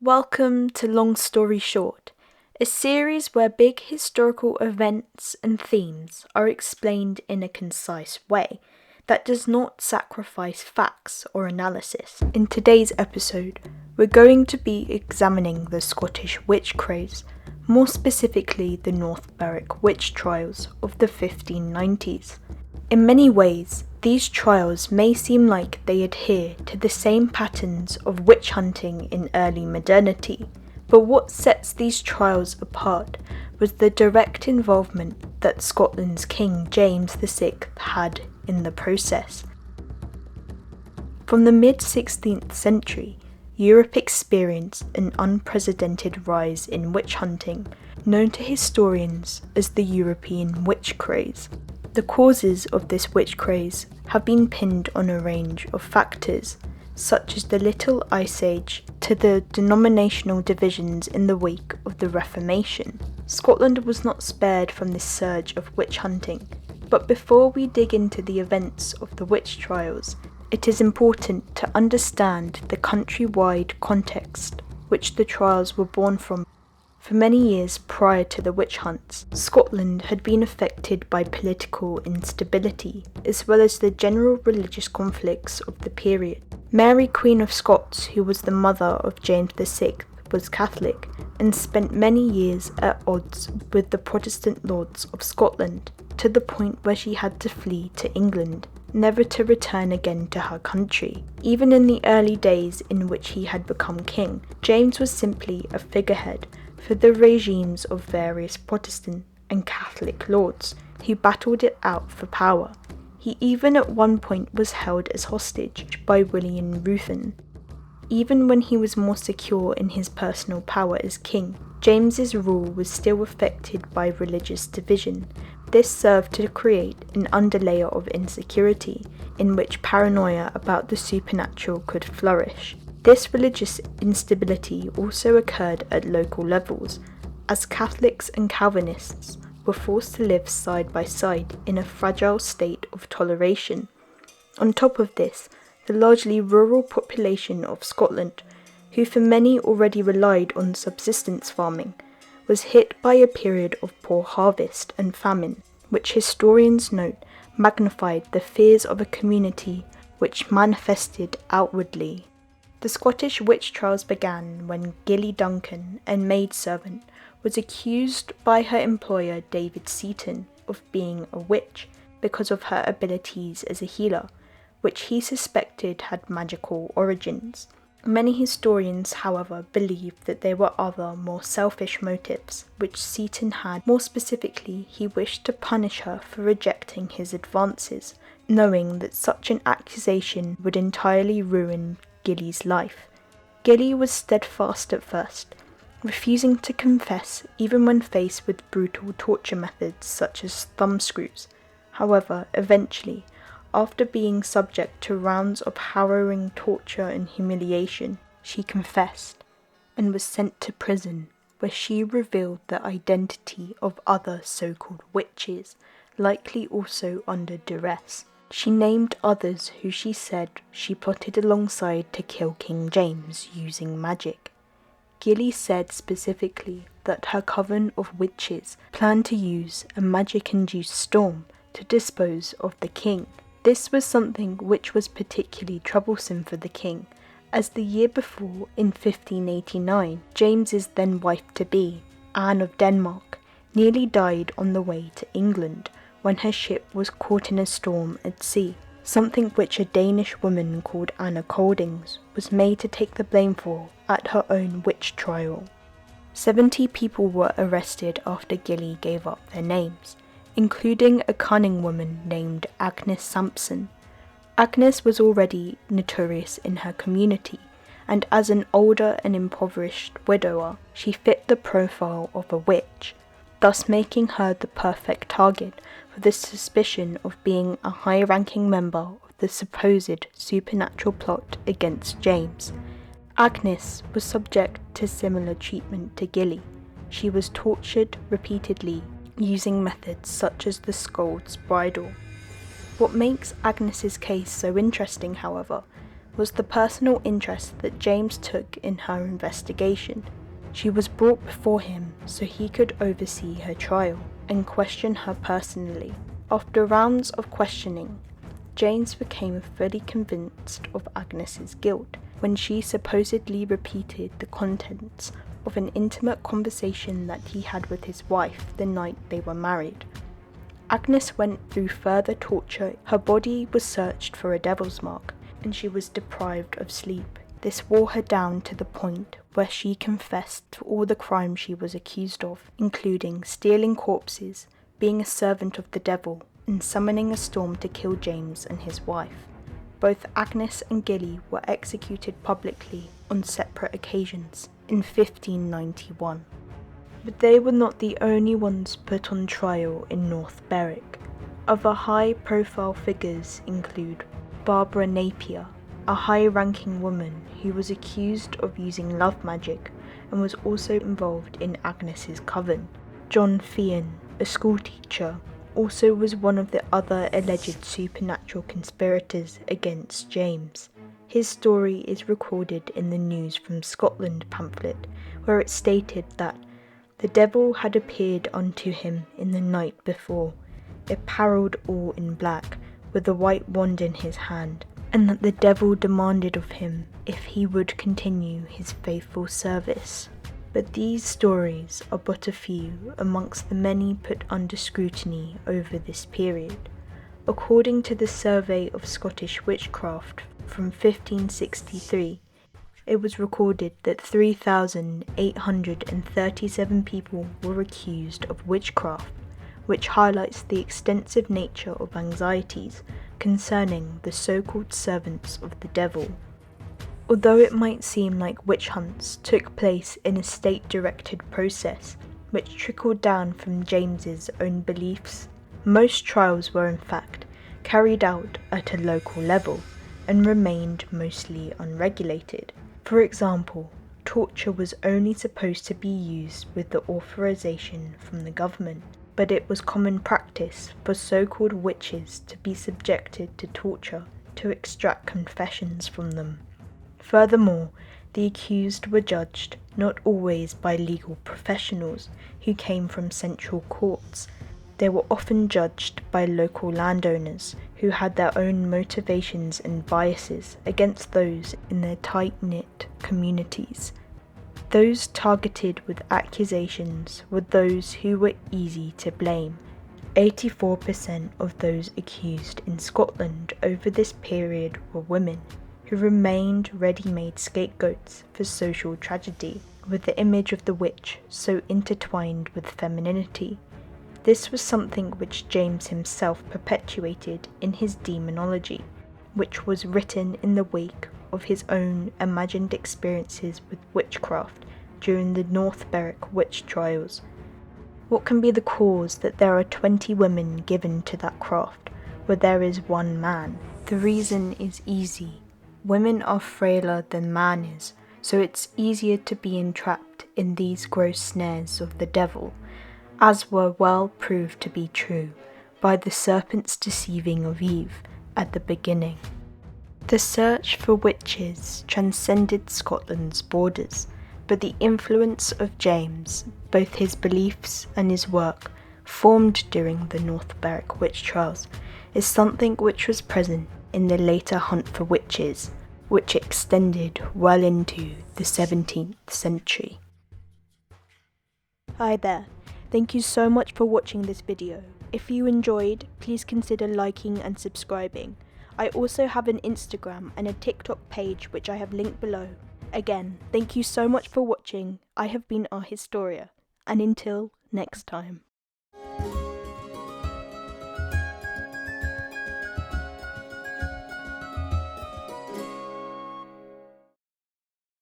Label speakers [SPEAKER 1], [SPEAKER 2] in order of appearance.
[SPEAKER 1] Welcome to Long Story Short, a series where big historical events and themes are explained in a concise way that does not sacrifice facts or analysis. In today's episode, we're going to be examining the Scottish witch craze, more specifically the North Berwick witch trials of the 1590s. In many ways, these trials may seem like they adhere to the same patterns of witch hunting in early modernity, but what sets these trials apart was the direct involvement that Scotland's King James VI had in the process. From the mid-16th century, Europe experienced an unprecedented rise in witch hunting, known to historians as the European witch craze. The causes of this witch craze have been pinned on a range of factors, such as the Little Ice Age to the denominational divisions in the wake of the Reformation. Scotland was not spared from this surge of witch hunting, but before we dig into the events of the witch trials, it is important to understand the countrywide context which the trials were born from. For many years prior to the witch hunts, Scotland had been affected by political instability, as well as the general religious conflicts of the period. Mary, Queen of Scots, who was the mother of James VI, was Catholic, and spent many years at odds with the Protestant lords of Scotland, to the point where she had to flee to England, never to return again to her country. Even in the early days in which he had become king, James was simply a figurehead for the regimes of various Protestant and Catholic lords who battled it out for power. He even at one point was held as hostage by William Ruthven. Even when he was more secure in his personal power as king, James's rule was still affected by religious division. This served to create an underlayer of insecurity in which paranoia about the supernatural could flourish. This religious instability also occurred at local levels, as Catholics and Calvinists were forced to live side by side in a fragile state of toleration. On top of this, the largely rural population of Scotland, who for many already relied on subsistence farming, was hit by a period of poor harvest and famine, which historians note magnified the fears of a community which manifested outwardly. The Scottish witch trials began when Gilly Duncan, a maidservant, was accused by her employer David Seaton of being a witch because of her abilities as a healer, which he suspected had magical origins. Many historians, however, believe that there were other, more selfish motives which Seaton had. More specifically, he wished to punish her for rejecting his advances, knowing that such an accusation would entirely ruin Gilly's life. Gilly was steadfast at first, refusing to confess even when faced with brutal torture methods such as thumbscrews. However, eventually, after being subject to rounds of harrowing torture and humiliation, she confessed and was sent to prison, where she revealed the identity of other so-called witches, likely also under duress. She named others who she said she plotted alongside to kill King James using magic. Gilly said specifically that her coven of witches planned to use a magic-induced storm to dispose of the king. This was something which was particularly troublesome for the king, as the year before, in 1589, James's then wife-to-be, Anne of Denmark, nearly died on the way to England when her ship was caught in a storm at sea, something which a Danish woman called Anna Coldings was made to take the blame for at her own witch trial. 70 people were arrested after Gilly gave up their names, including a cunning woman named Agnes Samson. Agnes was already notorious in her community, and as an older and impoverished widower, she fit the profile of a witch, thus making her the perfect target for the suspicion of being a high-ranking member of the supposed supernatural plot against James. Agnes was subject to similar treatment to Gilly. She was tortured repeatedly using methods such as the scold's bridle. What makes Agnes's case so interesting, however, was the personal interest that James took in her investigation. She was brought before him so he could oversee her trial and question her personally. After rounds of questioning, James became fully convinced of Agnes's guilt when she supposedly repeated the contents of an intimate conversation that he had with his wife the night they were married. Agnes went through further torture. Her body was searched for a devil's mark, and she was deprived of sleep. This wore her down to the point where she confessed to all the crimes she was accused of, including stealing corpses, being a servant of the devil, and summoning a storm to kill James and his wife. Both Agnes and Gilly were executed publicly on separate occasions in 1591. But they were not the only ones put on trial in North Berwick. Other high-profile figures include Barbara Napier, a high-ranking woman who was accused of using love magic and was also involved in Agnes's coven. John Fian, a schoolteacher, also was one of the other alleged supernatural conspirators against James. His story is recorded in the News from Scotland pamphlet, where it stated that the devil had appeared unto him in the night before, apparelled all in black, with a white wand in his hand, and that the devil demanded of him if he would continue his faithful service. But these stories are but a few amongst the many put under scrutiny over this period. According to the Survey of Scottish Witchcraft from 1563, it was recorded that 3,837 people were accused of witchcraft, which highlights the extensive nature of anxieties concerning the so-called servants of the devil. Although it might seem like witch hunts took place in a state-directed process, which trickled down from James's own beliefs, most trials were in fact carried out at a local level and remained mostly unregulated. For example, torture was only supposed to be used with the authorization from the government, but it was common practice for so-called witches to be subjected to torture to extract confessions from them. Furthermore, the accused were judged not always by legal professionals who came from central courts. They were often judged by local landowners who had their own motivations and biases against those in their tight-knit communities. Those targeted with accusations were those who were easy to blame. 84% of those accused in Scotland over this period were women, who remained ready-made scapegoats for social tragedy, with the image of the witch so intertwined with femininity. This was something which James himself perpetuated in his demonology, which was written in the wake of his own imagined experiences with witchcraft during the North Berwick witch trials. What can be the cause that there are 20 women given to that craft, where there is one man? The reason is easy. Women are frailer than man is, so it's easier to be entrapped in these gross snares of the devil, as were well proved to be true by the serpent's deceiving of Eve at the beginning. The search for witches transcended Scotland's borders, but the influence of James, both his beliefs and his work, formed during the North Berwick witch trials, is something which was present in the later hunt for witches, which extended well into the 17th century. Hi there, thank you so much for watching this video. If you enjoyed, please consider liking and subscribing. I also have an Instagram and a TikTok page which I have linked below. Again, thank you so much for watching. I have been Our Historia, and until next time.